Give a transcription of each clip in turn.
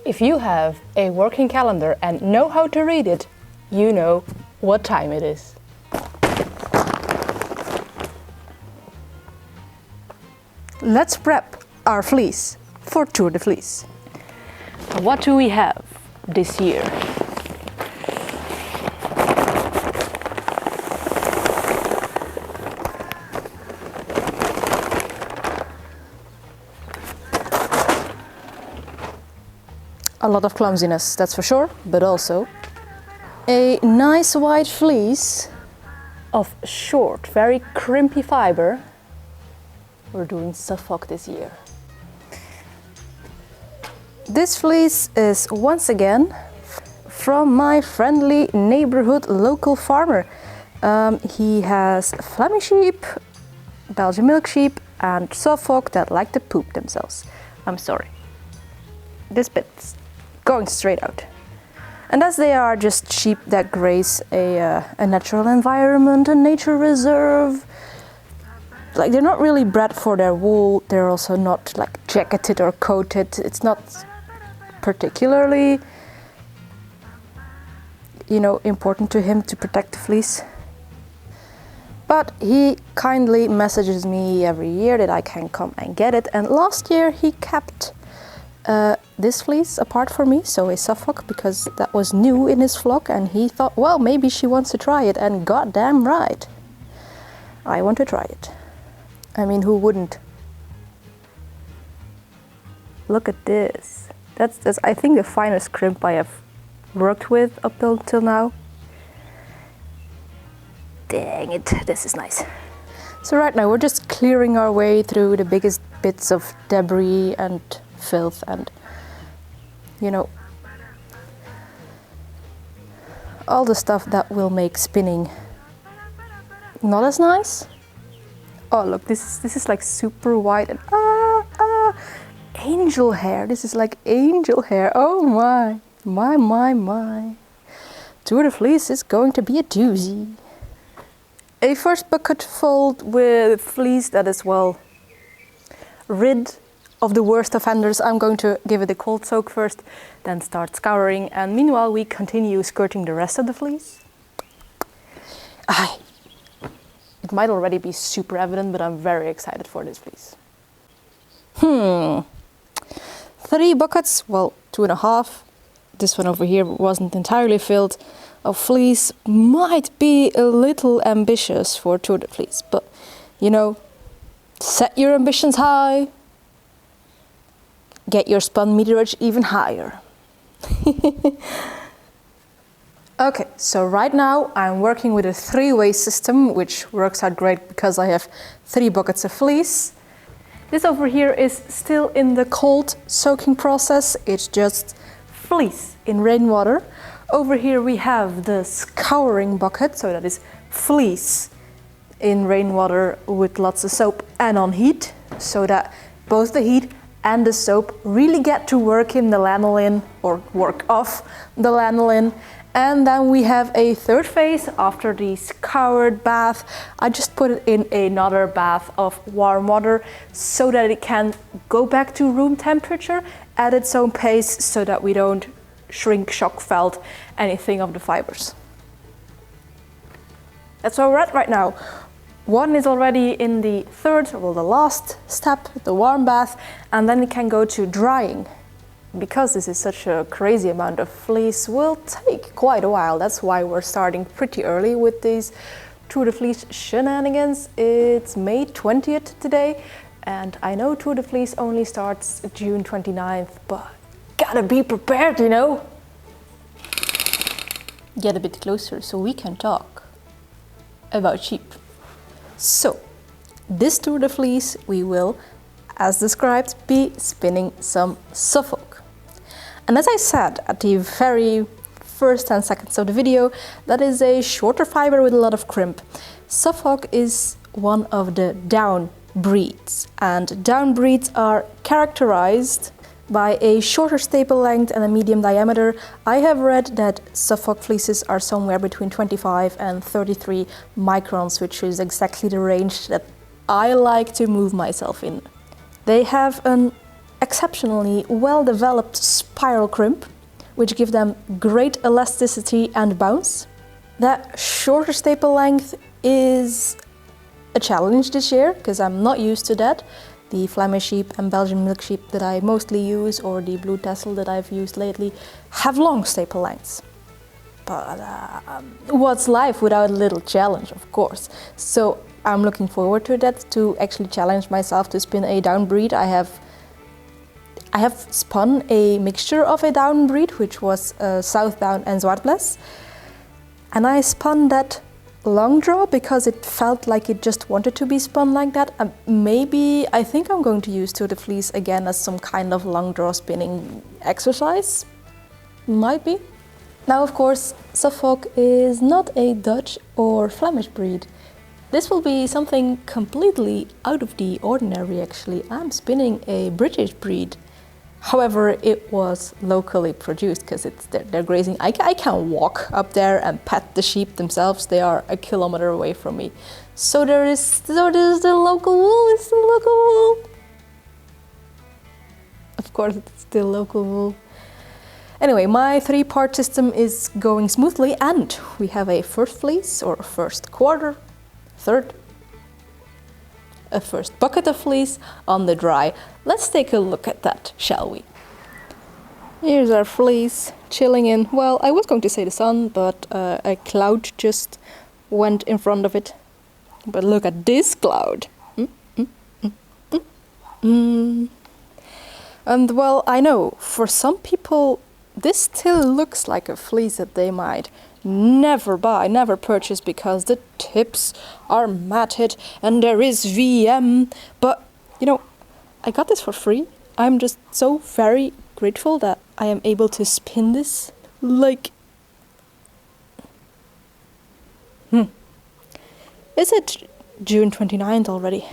If you have a working calendar and know how to read it, you know what time it is. Let's prep our fleece for Tour de Fleece. What do we have this year? A lot of clumsiness, that's for sure, but also a nice white fleece of short, very crimpy fiber. We're doing Suffolk this year. This fleece is once again from my friendly neighborhood local farmer. He has Flemish sheep, Belgian milk sheep, and Suffolk that like to poop themselves. I'm sorry. This bit's going straight out. And as they are just sheep that graze a natural environment, a nature reserve, like they're not really bred for their wool, they're also not like jacketed or coated. It's not particularly, important to him to protect the fleece. But he kindly messages me every year that I can come and get it. And last year he kept this fleece apart for me, so a Suffolk, because that was new in his flock, and he thought, well, maybe she wants to try it, and goddamn right, I want to try it. I mean, who wouldn't? Look at this. That's I think the finest crimp I have worked with up till now. Dang it, this is nice. So right now we're just clearing our way through the biggest bits of debris and filth and, all the stuff that will make spinning not as nice. Oh look, this is like super white and angel hair. This is like angel hair. Oh my. Tour de Fleece is going to be a doozy. A first bucket filled with fleece that is well rid of the worst offenders. I'm going to give it a cold soak first, then start scouring, and meanwhile we continue skirting the rest of the fleece. It might already be super evident, but I'm very excited for this fleece. 3 buckets, well, 2.5. This one over here wasn't entirely filled, of fleece might be a little ambitious for Tour de Fleece, but set your ambitions high, get your spun meterage even higher. Okay, so right now I'm working with a 3-way system, which works out great because I have 3 buckets of fleece. This over here is still in the cold soaking process. It's just fleece in rainwater. Over here we have the scouring bucket, so that is fleece in rainwater with lots of soap and on heat, so that both the heat and the soap really get to work in the lanolin or work off the lanolin. And then we have a third phase after the scoured bath. I just put it in another bath of warm water so that it can go back to room temperature at its own pace, so that we don't shrink, shock, felt anything of the fibers. That's where we're at right now. One is already in the third, well, the last step, the warm bath, and then it can go to drying. Because this is such a crazy amount of fleece, will take quite a while. That's why we're starting pretty early with these Tour de Fleece shenanigans. It's May 20th today, and I know Tour de Fleece only starts June 29th, but gotta be prepared, Get a bit closer so we can talk about sheep. So, this Tour de Fleece we will, as described, be spinning some Suffolk. And as I said at the very first 10 seconds of the video, that is a shorter fiber with a lot of crimp. Suffolk is one of the down breeds, and down breeds are characterized by a shorter staple length and a medium diameter. I have read that Suffolk fleeces are somewhere between 25 and 33 microns, which is exactly the range that I like to move myself in. They have an exceptionally well-developed spiral crimp, which give them great elasticity and bounce. That shorter staple length is a challenge this year, because I'm not used to that. The Flemish sheep and Belgian milk sheep that I mostly use, or the blue tassel that I've used lately, have long staple lengths. But what's life without a little challenge, of course? So I'm looking forward to that, to actually challenge myself to spin a down breed. I have spun a mixture of a down breed, which was South Down and Zwartbles. And I spun that long draw because it felt like it just wanted to be spun like that. Maybe I think I'm going to use Tour de Fleece again as some kind of long draw spinning exercise. Might be. Now, of course, Suffolk is not a Dutch or Flemish breed. This will be something completely out of the ordinary, actually. I'm spinning a British breed. However, it was locally produced because they're grazing. I can walk up there and pet the sheep themselves. They are a kilometer away from me. So there's the local wool. It's the local wool. Of course, it's still local wool. Anyway, my 3-part system is going smoothly, and we have a first fleece, or a first quarter, third, a first bucket of fleece on the dry. Let's take a look at that, shall we? Here's our fleece chilling in, well, I was going to say the sun, but a cloud just went in front of it. But look at this cloud. And well, I know, for some people, this still looks like a fleece that they might never buy, never purchase, because the tips are matted and there is VM. But, you know, I got this for free. I'm just so very grateful that I am able to spin this. Like... Is it June 29th already?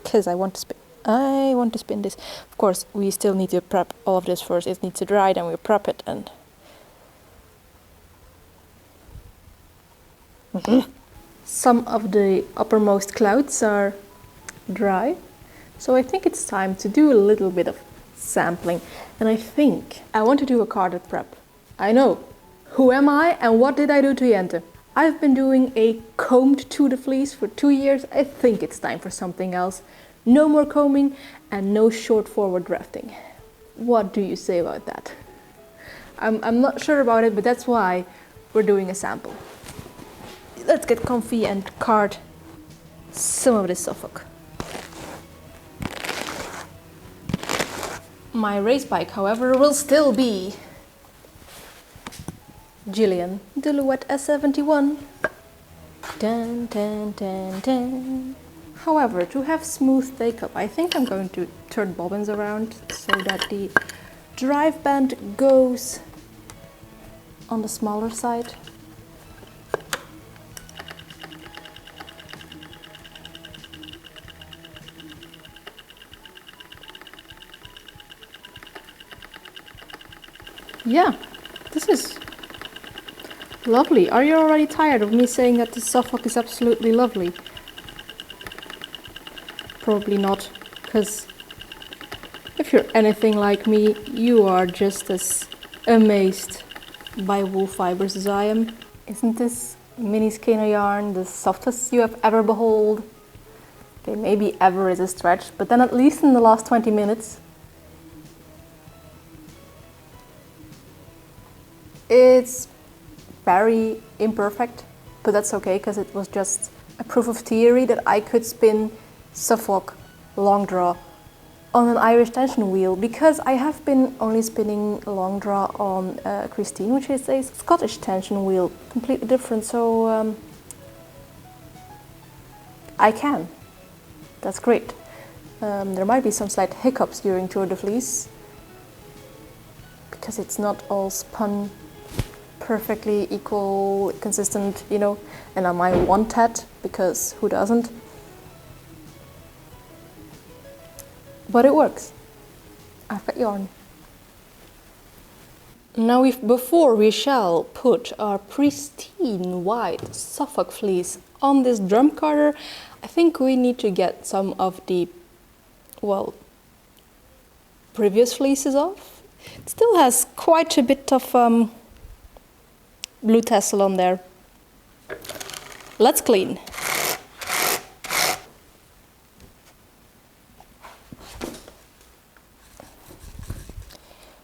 Because I want to spin this. Of course, we still need to prep all of this first. It needs to dry, then we prep it, and... Some of the uppermost clouds are dry, so I think it's time to do a little bit of sampling. And I think I want to do a carded prep. I know. Who am I and what did I do to Jente? I've been doing a combed Tour de Fleece for 2 years. I think it's time for something else. No more combing and no short forward drafting. What do you say about that? I'm not sure about it, but that's why we're doing a sample. Let's get comfy and card some of this Suffolk. My race bike, however, will still be Gillian Delouette S71. Dun, dun, dun, dun. However, to have smooth take-up, I think I'm going to turn bobbins around so that the drive band goes on the smaller side. Yeah, this is lovely. Are you already tired of me saying that the Suffolk is absolutely lovely? Probably not, because if you're anything like me, you are just as amazed by wool fibers as I am. Isn't this mini skeiner yarn the softest you have ever behold? Okay, maybe ever is a stretch, but then at least in the last 20 minutes, it's very imperfect, but that's okay, because it was just a proof of theory that I could spin Suffolk long draw on an Irish tension wheel, because I have been only spinning long draw on Christine, which is a Scottish tension wheel, completely different, so I can. That's great. There might be some slight hiccups during Tour de Fleece, because it's not all spun perfectly equal, consistent, you know, and I might want that, because who doesn't? But it works. I've got yarn. Now, before we shall put our pristine white Suffolk fleece on this drum carder, I think we need to get some of the, well, previous fleeces off. It still has quite a bit of blue tassel on there. Let's clean.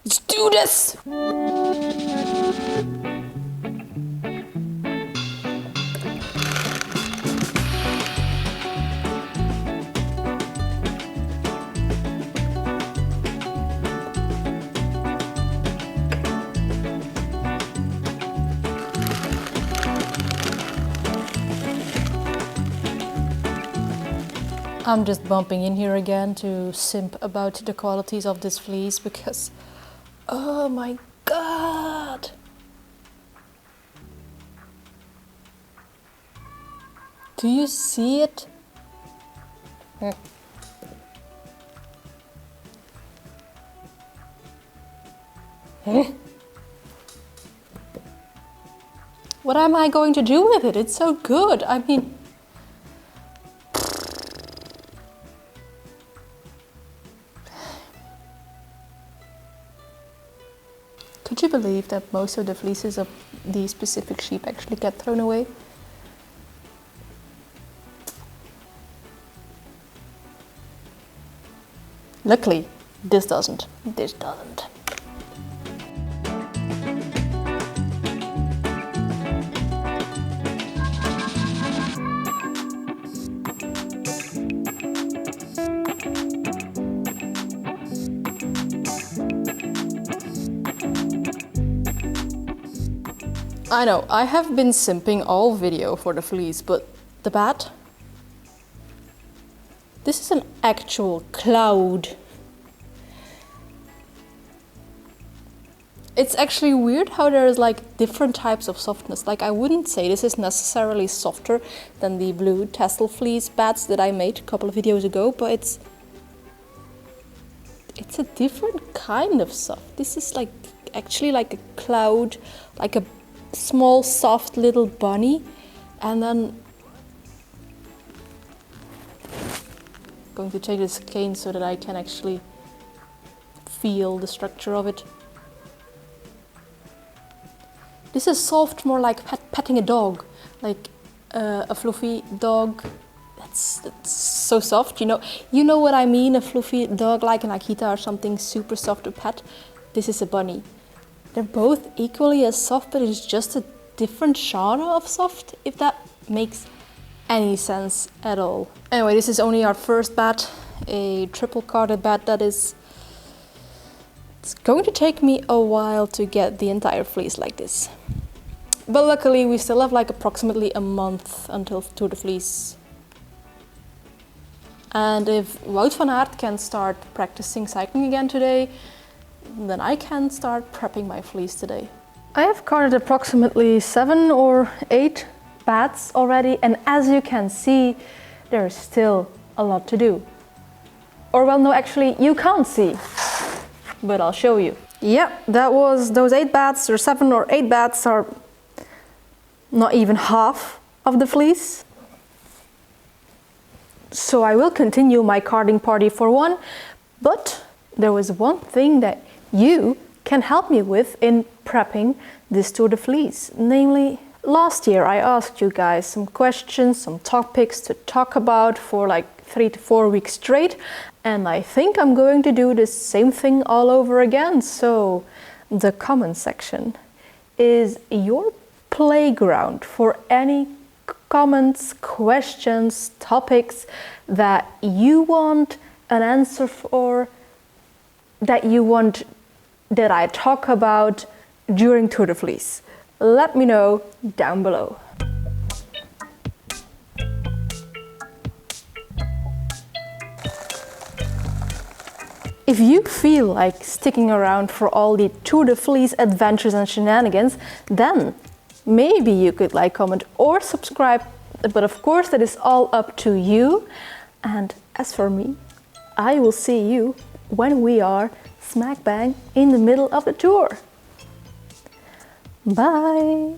Let's do this! I'm just bumping in here again to simp about the qualities of this fleece because, oh my god! Do you see it? What am I going to do with it? It's so good. I mean, could you believe that most of the fleeces of these specific sheep actually get thrown away? Luckily, this doesn't. This doesn't. I know, I have been simping all video for the fleece, but the bat? This is an actual cloud. It's actually weird how there's like different types of softness. Like I wouldn't say this is necessarily softer than the blue tassel fleece bats that I made a couple of videos ago, but it's a different kind of soft. This is like actually like a cloud, like a small soft little bunny, and then I'm going to change this cane so that I can actually feel the structure of it. This is soft, more like petting a dog, like a fluffy dog. That's so soft, you know what I mean, a fluffy dog like an Akita or something super soft to pet. This is a bunny. They're both equally as soft, but it's just a different genre of soft, if that makes any sense at all. Anyway, this is only our first bat, a triple carded bat that is... It's going to take me a while to get the entire fleece like this. But luckily we still have like approximately a month until Tour de Fleece. And if Wout van Aert can start practicing cycling again today, then I can start prepping my fleece today. I have carded approximately 7 or 8 bats already, and as you can see, there's still a lot to do. Or well, no, actually you can't see, but I'll show you. Yeah, that was those 8 bats, or 7 or 8 bats are not even half of the fleece. So I will continue my carding party for one, but there was one thing that you can help me with in prepping this Tour de Fleece. Namely, last year I asked you guys some questions, some topics to talk about for like 3 to 4 weeks straight, and I think I'm going to do the same thing all over again. So the comment section is your playground for any comments, questions, topics that you want an answer for, that you want that I talk about during Tour de Fleece. Let me know down below. If you feel like sticking around for all the Tour de Fleece adventures and shenanigans, then maybe you could like, comment or subscribe, but of course that is all up to you. And as for me, I will see you when we are smack bang in the middle of the tour. Bye!